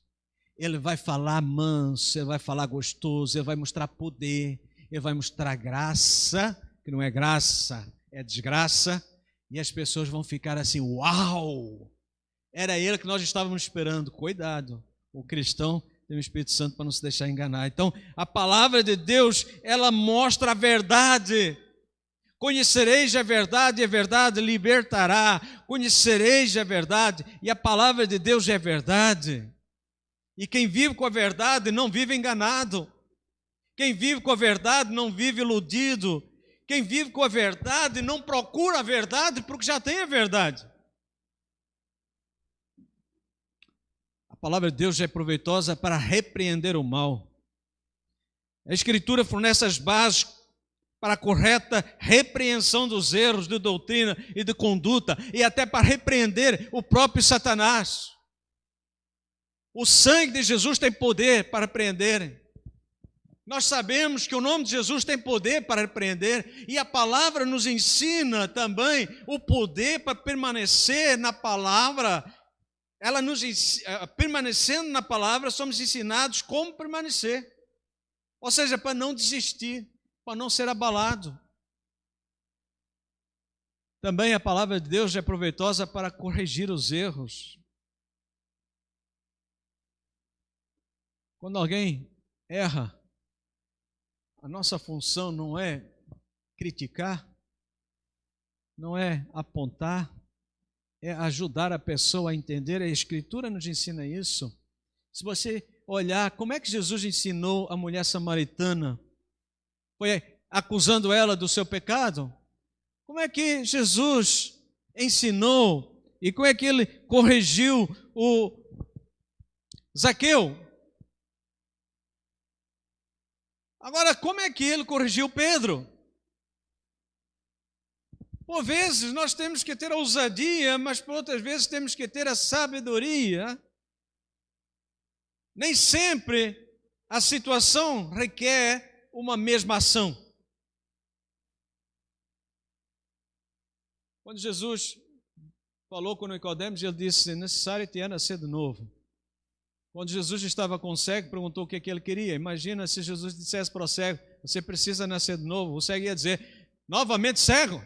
Ele vai falar manso, ele vai falar gostoso, ele vai mostrar poder, ele vai mostrar graça, que não é graça, é desgraça, e as pessoas vão ficar assim, uau! Era ele que nós estávamos esperando. Cuidado, o cristão tem o Espírito Santo para não se deixar enganar. Então, a palavra de Deus, ela mostra a verdade. Conhecereis a verdade libertará. Conhecereis a verdade, e a palavra de Deus é verdade. E quem vive com a verdade não vive enganado. Quem vive com a verdade não vive iludido. Quem vive com a verdade não procura a verdade porque já tem a verdade. A palavra de Deus é proveitosa para repreender o mal. A Escritura fornece as bases para a correta repreensão dos erros de doutrina e de conduta, e até para repreender o próprio Satanás. O sangue de Jesus tem poder para repreender. Nós sabemos que o nome de Jesus tem poder para repreender, e a palavra nos ensina também o poder para permanecer na palavra. Ela nos permanecendo na palavra, somos ensinados como permanecer. Ou seja, para não desistir, para não ser abalado. Também a palavra de Deus é proveitosa para corrigir os erros. Quando alguém erra, a nossa função não é criticar, não é apontar, é ajudar a pessoa a entender. A Escritura nos ensina isso. Se você olhar, como é que Jesus ensinou a mulher samaritana? Foi acusando ela do seu pecado? Como é que Jesus ensinou e como é que ele corrigiu o Zaqueu? Agora, como é que ele corrigiu Pedro? Por vezes nós temos que ter a ousadia, mas por outras vezes temos que ter a sabedoria. Nem sempre a situação requer uma mesma ação. Quando Jesus falou com Nicodemos, ele disse: é necessário te nascer de novo. Quando Jesus estava com o cego, perguntou o que ele queria. Imagina se Jesus dissesse para o cego: você precisa nascer de novo. O cego ia dizer: novamente cego.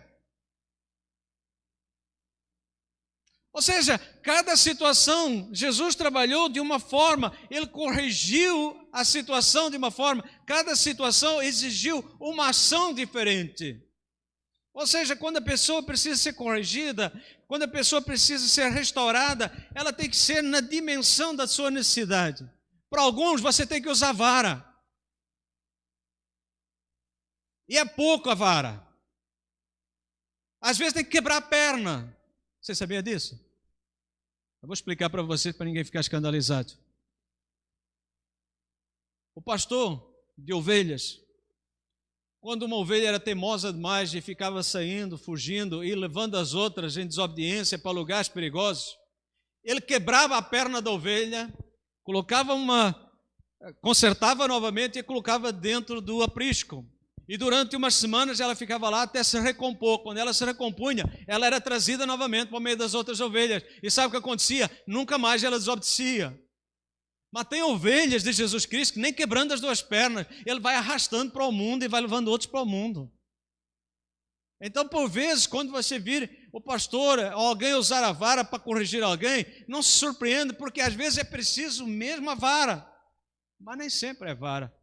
Ou seja, cada situação, Jesus trabalhou de uma forma, ele corrigiu a situação de uma forma, cada situação exigiu uma ação diferente. Ou seja, quando a pessoa precisa ser corrigida, quando a pessoa precisa ser restaurada, ela tem que ser na dimensão da sua necessidade. Para alguns, você tem que usar vara. E é pouco a vara. Às vezes tem que quebrar a perna. Você sabia disso? Eu vou explicar para vocês, para ninguém ficar escandalizado. O pastor de ovelhas, quando uma ovelha era teimosa demais e ficava saindo, fugindo e levando as outras em desobediência para lugares perigosos, ele quebrava a perna da ovelha, consertava novamente e colocava dentro do aprisco. E durante umas semanas ela ficava lá até se recompor. Quando ela se recompunha, ela era trazida novamente para o meio das outras ovelhas. E sabe o que acontecia? Nunca mais ela desobedecia. Mas tem ovelhas de Jesus Cristo que nem quebrando as duas pernas, ele vai arrastando para o mundo e vai levando outros para o mundo. Então, por vezes, quando você vir o pastor ou alguém usar a vara para corrigir alguém, não se surpreenda, porque às vezes é preciso mesmo a vara. Mas nem sempre é vara.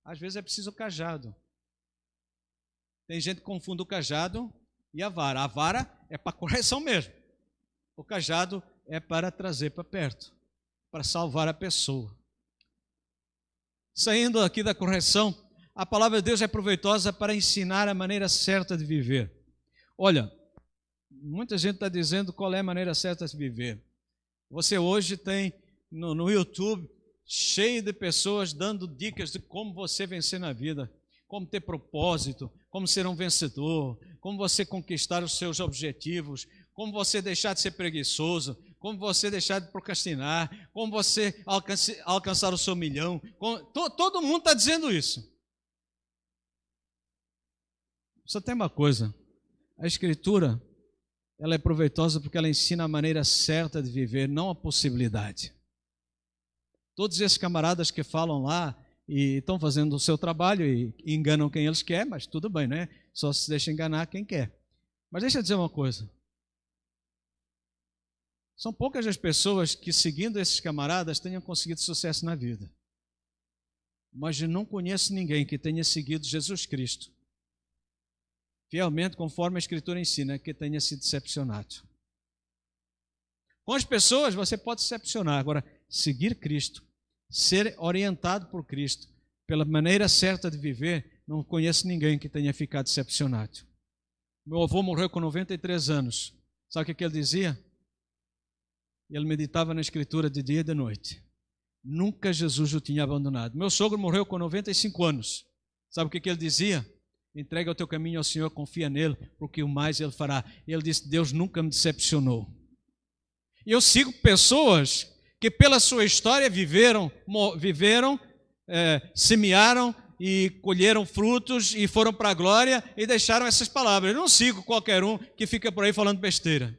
Às vezes é preciso o cajado. Tem gente que confunde o cajado e a vara. A vara é para correção mesmo. O cajado é para trazer para perto, para salvar a pessoa. Saindo aqui da correção, a palavra de Deus é proveitosa para ensinar a maneira certa de viver. Olha, muita gente está dizendo qual é a maneira certa de viver. Você hoje tem no YouTube cheio de pessoas dando dicas de como você vencer na vida, como ter propósito, como ser um vencedor, como você conquistar os seus objetivos, como você deixar de ser preguiçoso, como você deixar de procrastinar, como você alcançar o seu milhão. Todo mundo está dizendo isso. Só tem uma coisa, a Escritura, ela é proveitosa porque ela ensina a maneira certa de viver, não a possibilidade. Todos esses camaradas que falam lá e estão fazendo o seu trabalho e enganam quem eles querem, mas tudo bem, né? Só se deixa enganar quem quer. Mas deixa eu dizer uma coisa. São poucas as pessoas que, seguindo esses camaradas, tenham conseguido sucesso na vida. Mas eu não conheço ninguém que tenha seguido Jesus Cristo fielmente, conforme a Escritura ensina, que tenha sido decepcionado. Com as pessoas você pode se decepcionar, agora seguir Cristo, ser orientado por Cristo, pela maneira certa de viver, não conheço ninguém que tenha ficado decepcionado. Meu avô morreu com 93 anos. Sabe o que ele dizia? Ele meditava na Escritura de dia e de noite. Nunca Jesus o tinha abandonado. Meu sogro morreu com 95 anos. Sabe o que ele dizia? Entrega o teu caminho ao Senhor, confia nele, porque o mais ele fará. Ele disse, Deus nunca me decepcionou. E eu sigo pessoas que pela sua história viveram, semearam e colheram frutos e foram para a glória e deixaram essas palavras. Eu não sigo qualquer um que fica por aí falando besteira.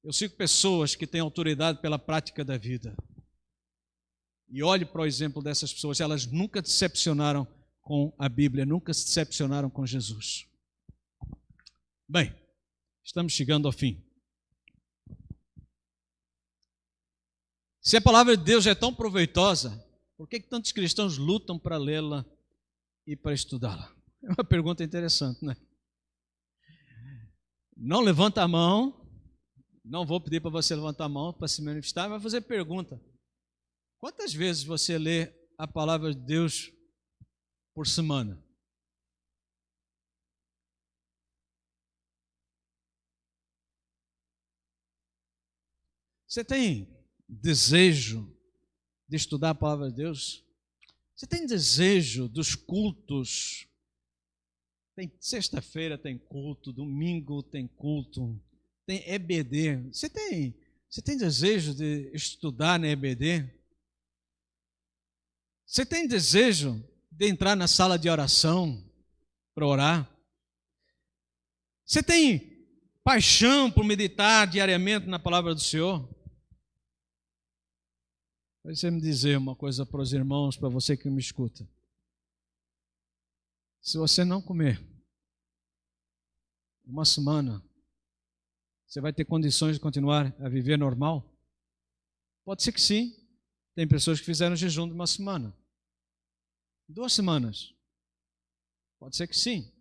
Eu sigo pessoas que têm autoridade pela prática da vida. E olhe para o exemplo dessas pessoas, elas nunca decepcionaram com a Bíblia, nunca se decepcionaram com Jesus. Bem, estamos chegando ao fim. Se a palavra de Deus é tão proveitosa, por que tantos cristãos lutam para lê-la e para estudá-la? É uma pergunta interessante, né? Não levanta a mão, não vou pedir para você levantar a mão para se manifestar, mas vou fazer pergunta. Quantas vezes você lê a palavra de Deus por semana? Você tem desejo de estudar a palavra de Deus? Você tem desejo dos cultos? Tem sexta-feira tem culto, domingo tem culto, tem EBD. Você tem desejo de estudar na EBD? Você tem desejo de entrar na sala de oração para orar? Você tem paixão por meditar diariamente na palavra do Senhor? Você me dizer uma coisa para os irmãos, para você que me escuta. Se você não comer uma semana, você vai ter condições de continuar a viver normal? Pode ser que sim. Tem pessoas que fizeram jejum de uma semana. 2 semanas. Pode ser que sim.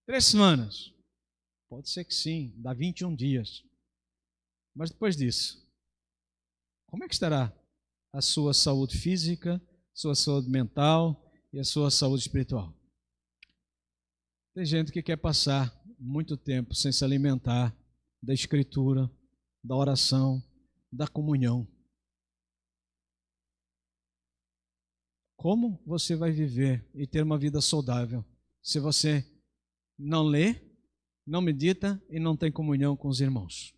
3 semanas. Pode ser que sim. Dá 21 dias. Mas depois disso, como é que estará a sua saúde física, sua saúde mental e a sua saúde espiritual? Tem gente que quer passar muito tempo sem se alimentar da Escritura, da oração, da comunhão. Como você vai viver e ter uma vida saudável se você não lê, não medita e não tem comunhão com os irmãos?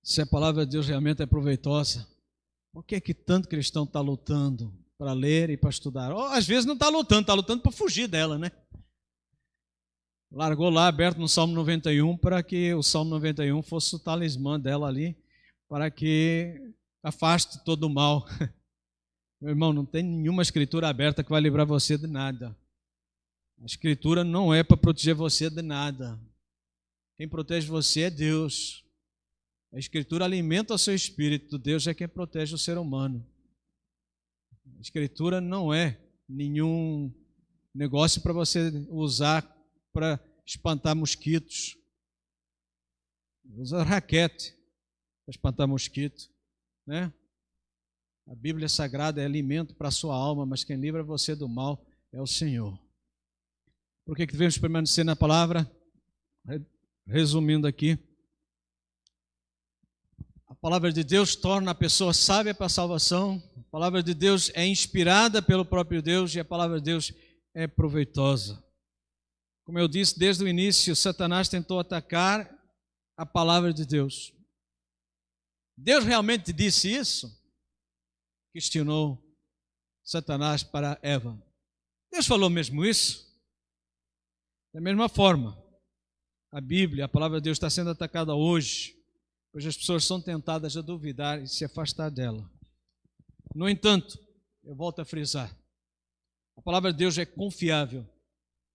Se a palavra de Deus realmente é proveitosa, por que é que tanto cristão está lutando para ler e para estudar? Ou, às vezes não está lutando para fugir dela, né? Largou lá aberto no Salmo 91 para que o Salmo 91 fosse o talismã dela ali, para que afaste todo o mal. Meu irmão, não tem nenhuma escritura aberta que vai livrar você de nada. A escritura não é para proteger você de nada. Quem protege você é Deus. A escritura alimenta o seu espírito. Deus é quem protege o ser humano. A escritura não é nenhum negócio para você usar para espantar mosquitos. Usa raquete para espantar mosquito, né? A Bíblia Sagrada é alimento para a sua alma, mas quem livra você do mal é o Senhor. Por que devemos permanecer na palavra? Resumindo aqui, a palavra de Deus torna a pessoa sábia para a salvação, a palavra de Deus é inspirada pelo próprio Deus e a palavra de Deus é proveitosa. Como eu disse desde o início, Satanás tentou atacar a palavra de Deus. Deus realmente disse isso? Questionou Satanás para Eva. Deus falou mesmo isso? Da mesma forma, a Bíblia, a palavra de Deus está sendo atacada hoje, pois as pessoas são tentadas a duvidar e se afastar dela. No entanto, eu volto a frisar, a palavra de Deus é confiável,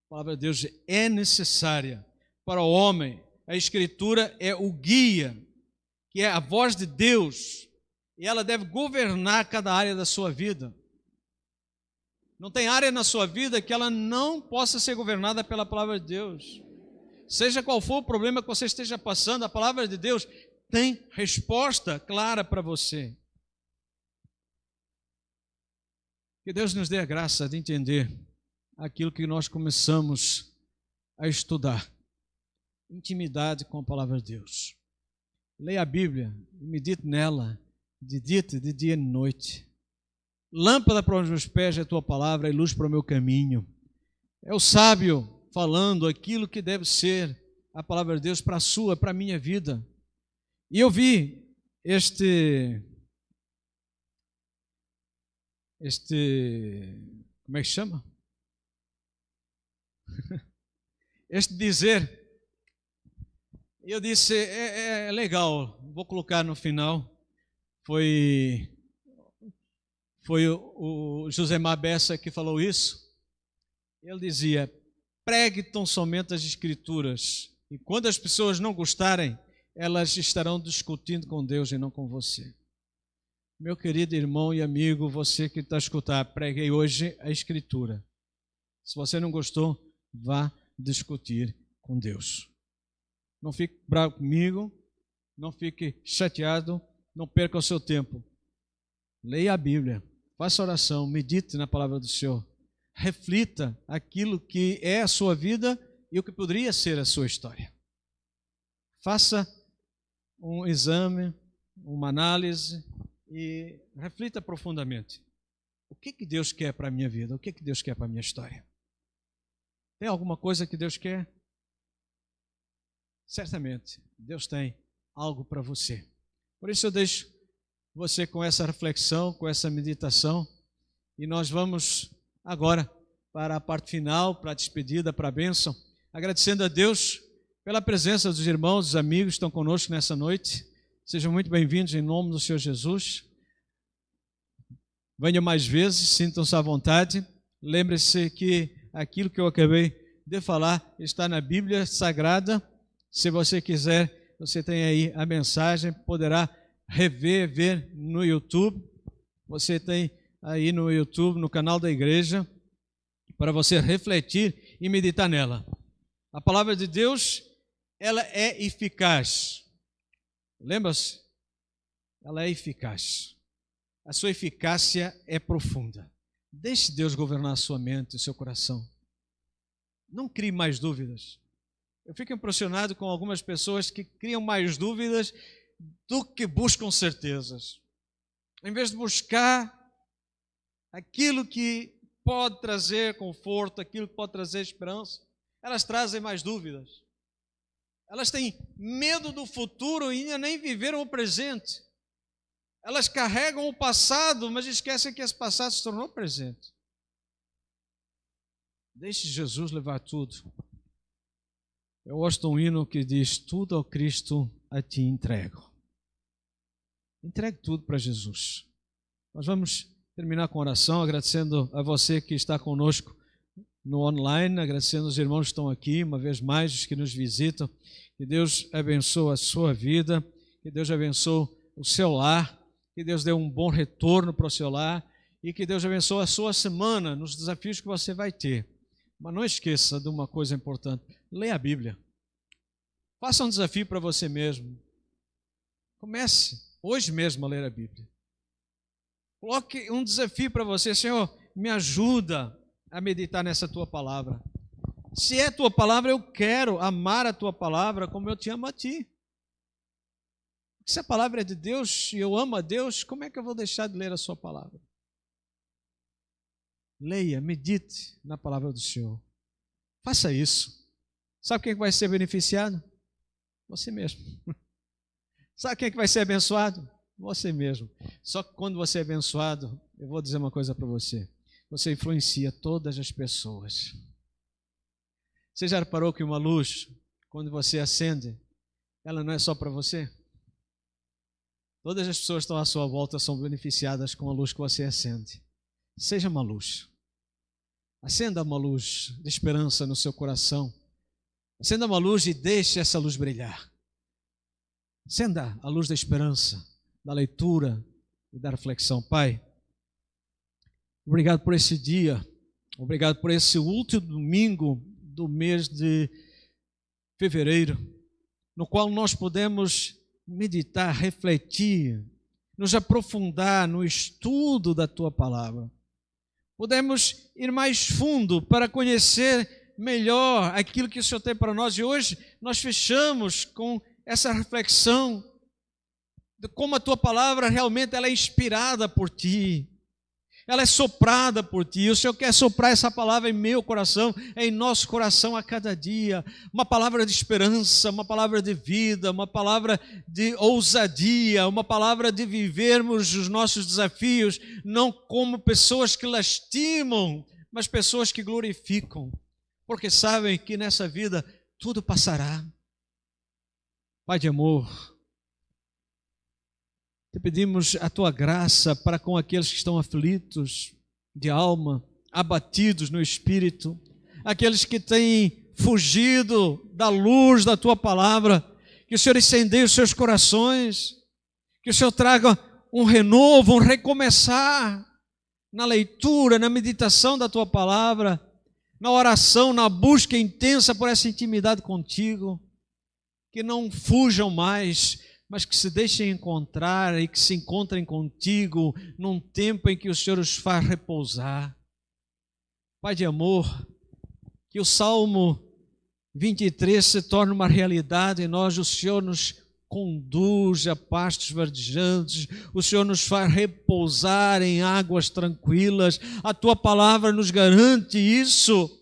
a palavra de Deus é necessária para o homem. A Escritura é o guia, que é a voz de Deus, e ela deve governar cada área da sua vida. Não tem área na sua vida que ela não possa ser governada pela palavra de Deus. Seja qual for o problema que você esteja passando, a palavra de Deus tem resposta clara para você. Que Deus nos dê a graça de entender aquilo que nós começamos a estudar. Intimidade com a palavra de Deus. Leia a Bíblia e medite nela de dia e noite. Lâmpada para os meus pés é a tua palavra e luz para o meu caminho. É o sábio falando aquilo que deve ser a palavra de Deus para a sua, para a minha vida. E eu vi como é que chama? Este dizer. Eu disse, é legal, vou colocar no final. Foi o Josemar Bessa que falou isso. Ele dizia, pregue tão somente as Escrituras, e quando as pessoas não gostarem, elas estarão discutindo com Deus e não com você. Meu querido irmão e amigo, você que está a escutar, preguei hoje a Escritura. Se você não gostou, vá discutir com Deus. Não fique bravo comigo, não fique chateado, não perca o seu tempo. Leia a Bíblia, faça oração, medite na palavra do Senhor. Reflita aquilo que é a sua vida e o que poderia ser a sua história. Faça um exame, uma análise e reflita profundamente. O que Deus quer para a minha vida? O que Deus quer para a minha história? Tem alguma coisa que Deus quer? Certamente, Deus tem algo para você. Por isso eu deixo você com essa reflexão, com essa meditação, e nós vamos agora para a parte final, para a despedida, para a bênção, agradecendo a Deus pela presença dos irmãos, dos amigos que estão conosco nessa noite. Sejam muito bem-vindos em nome do Senhor Jesus. Venham mais vezes, sintam-se à vontade. Lembre-se que aquilo que eu acabei de falar está na Bíblia Sagrada. Se você quiser, você tem aí a mensagem, poderá ver no YouTube. Você tem aí no YouTube, no canal da igreja, para você refletir e meditar nela. A palavra de Deus, ela é eficaz. Lembra-se? Ela é eficaz. A sua eficácia é profunda. Deixe Deus governar a sua mente, o seu coração. Não crie mais dúvidas. Eu fico impressionado com algumas pessoas que criam mais dúvidas do que buscam certezas. Em vez de buscar aquilo que pode trazer conforto, aquilo que pode trazer esperança, elas trazem mais dúvidas. Elas têm medo do futuro e ainda nem viveram o presente. Elas carregam o passado, mas esquecem que esse passado se tornou presente. Deixe Jesus levar tudo. Eu gosto de um hino que diz, tudo ao Cristo a ti entrego. Entregue tudo para Jesus. Nós vamos terminar com oração, agradecendo a você que está conosco no online, agradecendo os irmãos que estão aqui, uma vez mais, os que nos visitam. Que Deus abençoe a sua vida, que Deus abençoe o seu lar, que Deus dê um bom retorno para o seu lar e que Deus abençoe a sua semana nos desafios que você vai ter. Mas não esqueça de uma coisa importante, leia a Bíblia. Faça um desafio para você mesmo. Comece hoje mesmo a ler a Bíblia. Coloque um desafio para você, Senhor, me ajuda a meditar nessa tua palavra. Se é tua palavra, eu quero amar a tua palavra como eu te amo a ti. Se a palavra é de Deus e eu amo a Deus, como é que eu vou deixar de ler a sua palavra? Leia, medite na palavra do Senhor. Faça isso. Sabe quem vai ser beneficiado? Você mesmo. Sabe quem vai ser abençoado? Você mesmo. Só que quando você é abençoado, eu vou dizer uma coisa para você. Você influencia todas as pessoas. Você já reparou que uma luz, quando você acende, ela não é só para você? Todas as pessoas que estão à sua volta são beneficiadas com a luz que você acende. Seja uma luz. Acenda uma luz de esperança no seu coração. Acenda uma luz e deixe essa luz brilhar. Acenda a luz da esperança, da leitura e da reflexão. Pai, obrigado por esse dia. Obrigado por esse último domingo do mês de fevereiro, no qual nós podemos meditar, refletir, nos aprofundar no estudo da Tua Palavra. Podemos ir mais fundo para conhecer melhor aquilo que o Senhor tem para nós. E hoje nós fechamos com essa reflexão de como a Tua Palavra realmente ela é inspirada por Ti. Ela é soprada por Ti. O Senhor quer soprar essa palavra em meu coração, em nosso coração a cada dia. Uma palavra de esperança, uma palavra de vida, uma palavra de ousadia, uma palavra de vivermos os nossos desafios, não como pessoas que lastimam, mas pessoas que glorificam, porque sabem que nessa vida tudo passará. Pai de amor, te pedimos a Tua graça para com aqueles que estão aflitos de alma, abatidos no espírito, aqueles que têm fugido da luz da Tua Palavra, que o Senhor incendeie os seus corações, que o Senhor traga um renovo, um recomeçar na leitura, na meditação da Tua Palavra, na oração, na busca intensa por essa intimidade contigo, que não fujam mais, mas que se deixem encontrar e que se encontrem contigo num tempo em que o Senhor os faz repousar. Pai de amor, que o Salmo 23 se torne uma realidade em nós, o Senhor nos conduz a pastos verdejantes, o Senhor nos faz repousar em águas tranquilas, a Tua Palavra nos garante isso.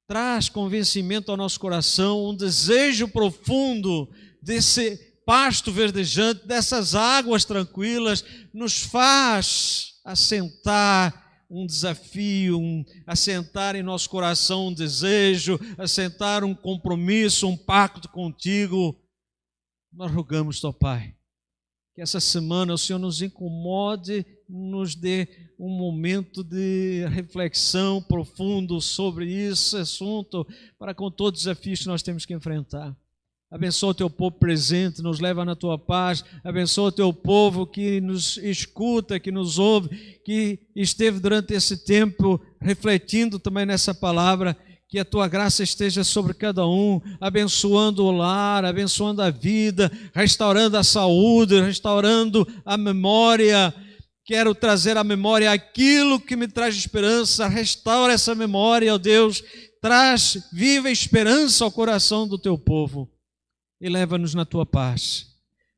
Traz convencimento ao nosso coração, um desejo profundo desse pasto verdejante, dessas águas tranquilas, nos faz assentar um desafio, assentar em nosso coração um desejo, assentar um compromisso, um pacto contigo. Nós rogamos, ó Pai, que essa semana o Senhor nos incomode, nos dê um momento de reflexão profundo sobre esse assunto, para com todos os desafios que nós temos que enfrentar. Abençoa o Teu povo presente, nos leva na Tua paz. Abençoa o Teu povo que nos escuta, que nos ouve, que esteve durante esse tempo refletindo também nessa palavra. Que a Tua graça esteja sobre cada um, abençoando o lar, abençoando a vida, restaurando a saúde, restaurando a memória. Quero trazer à memória aquilo que me traz esperança. Restaura essa memória, ó Deus. Traz viva esperança ao coração do Teu povo. E leva-nos na Tua paz.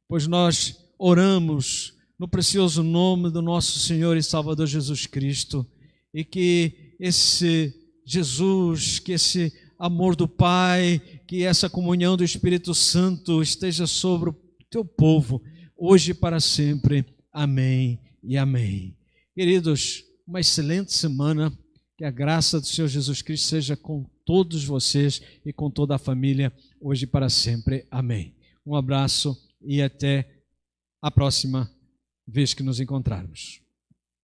Pois nós oramos no precioso nome do nosso Senhor e Salvador Jesus Cristo. E que esse Jesus, que esse amor do Pai, que essa comunhão do Espírito Santo esteja sobre o Teu povo, hoje e para sempre. Amém e amém. Queridos, uma excelente semana, que a graça do Senhor Jesus Cristo seja com todos vocês e com toda a família, hoje e para sempre. Amém. Um abraço e até a próxima vez que nos encontrarmos.